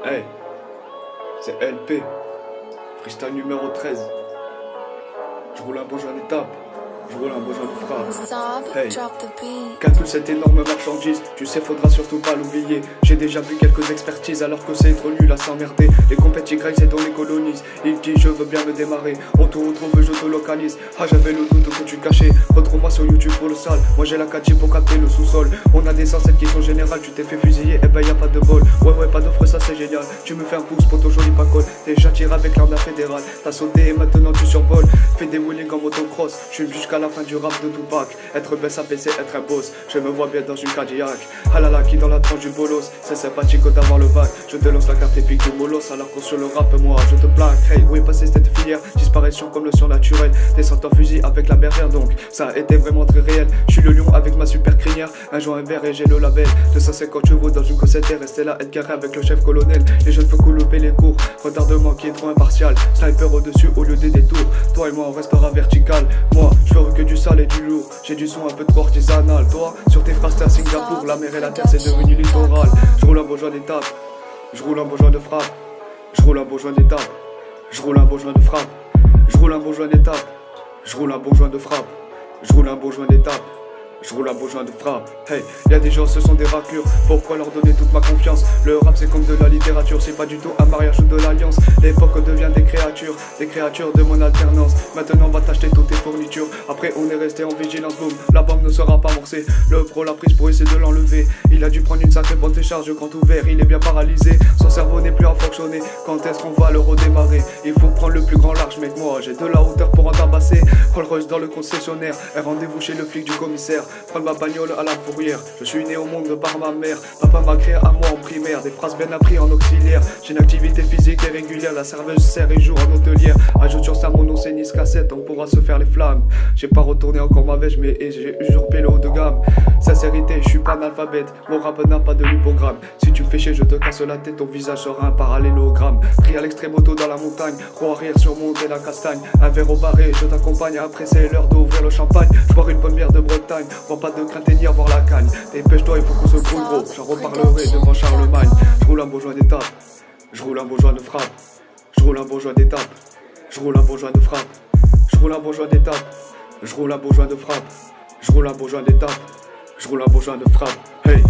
Hey, c'est LP, freestyle numéro 13. Je roule un bon joint d'étape, je roule un bon joint de frappe. Hey, calcule cette énorme marchandise, tu sais faudra surtout pas l'oublier. J'ai déjà vu quelques expertises alors que c'est trop nul à s'emmerder. Les compètes Y c'est on les colonise, il dit je veux bien me démarrer. On te retrouve je te localise, ah j'avais le doute que tu cachais. Retrouve-moi sur YouTube pour le sale, moi j'ai la 4G pour capter le sous-sol. On a des ancêtres qui sont générales, tu t'es fait fusiller, eh ben y a pas de bol. Ouais pas d'offre ça c'est génial, tu me fais un pouce pour ton joli pacole. Déjà tiré avec l'arme fédérale, t'as sauté et maintenant tu survoles. Fais des wheelings en motocross, je suis jusqu'à la fin du rap de Tupac. Être baisse à PC, être un boss, je me vois bien dans une Cadillac. Ah là là, qui dans la tranche du bolos, c'est sympathique d'avoir le bac. Je te lance la carte épique du molos, alors qu'on sur le rap, moi je te plaque. Hey, où est passé cette filière, disparition comme le surnaturel. Descente en fusil avec la bergère, donc ça a été vraiment très réel. Je suis le lion avec ma super crinière, un joint vert et j'ai le label. 250 chevaux dans une cossette et rester là, être carré avec le chef colonel. Les jeunes faut couper les cours, retardement qui est trop impartial. Sniper au-dessus au lieu des détours, toi et moi on restera vertical. Moi, je ferai que du sale et du lourd, j'ai du son un peu trop artisanal. Toi, sur tes phrases t'es à Singapour, la mer et la terre c'est devenu littoral. Je roule un beau joint d'étape, je roule un beau joint de frappe. Je roule un beau joint d'étape, je roule un beau joint de frappe. Je roule un beau joint d'étape, je roule un beau joint de frappe. Je roule un beau joint d'étape, je roule un beau joint de frappe. Hey, y'a des gens ce sont des raclures, pourquoi leur donner toute ma confiance? Le rap c'est comme de la littérature, c'est pas du tout un mariage ou de l'alliance. L'époque devient des créatures de mon alternance. Maintenant va t'acheter toutes tes fournitures, après on est resté en vigilance, boum. La bombe ne sera pas amorcée, le pro l'a prise pour essayer de l'enlever. Il a dû prendre une sacrée bonne décharge, grand ouvert, il est bien paralysé. Son cerveau n'est plus à fonctionner, quand est-ce qu'on va le redémarrer? Il faut prendre le plus grand large, mec, moi j'ai de la hauteur pour en tabasser. Rolls Royce dans le concessionnaire, un rendez-vous chez le flic du commissaire. Prendre ma bagnole à la fourrière, je suis né au monde par ma mère. Papa m'a créé à moi en primaire, des phrases bien apprises en auxiliaire. J'ai une activité physique et régulière, la serveuse sert et joue en hôtelière. Ajoute sur ça mon nom c'est Nice Cassette, on pourra se faire les flammes. J'ai pas retourné encore ma vêche mais j'ai usurpé le haut de gamme. Sincérité, je suis pas analphabète, mon rap n'a pas de l'hypogramme. Si tu me fais chier je te casse la tête, ton visage sera un parallélogramme. Pris à l'extrême auto dans la montagne, roue arrière surmonter la castagne. Un verre au barré, je t'accompagne, après c'est l'heure d'ouvrir le champagne. Boire une bonne bière de Bretagne, vois pas de crainte et ni avoir la cagne. Dépêche-toi, il faut qu'on se grouille gros, j'en reparlerai devant Charlemagne. Je roule un beau joint d'étape, je roule un beau joint de frappe. Je roule un beau joint d'étape, je roule un beau joint de frappe. Je roule un beau joint d'étape, je roule un beau joint de frappe. Je roule un beau joint d'étape, je roule un beau joint de frappe. Hey.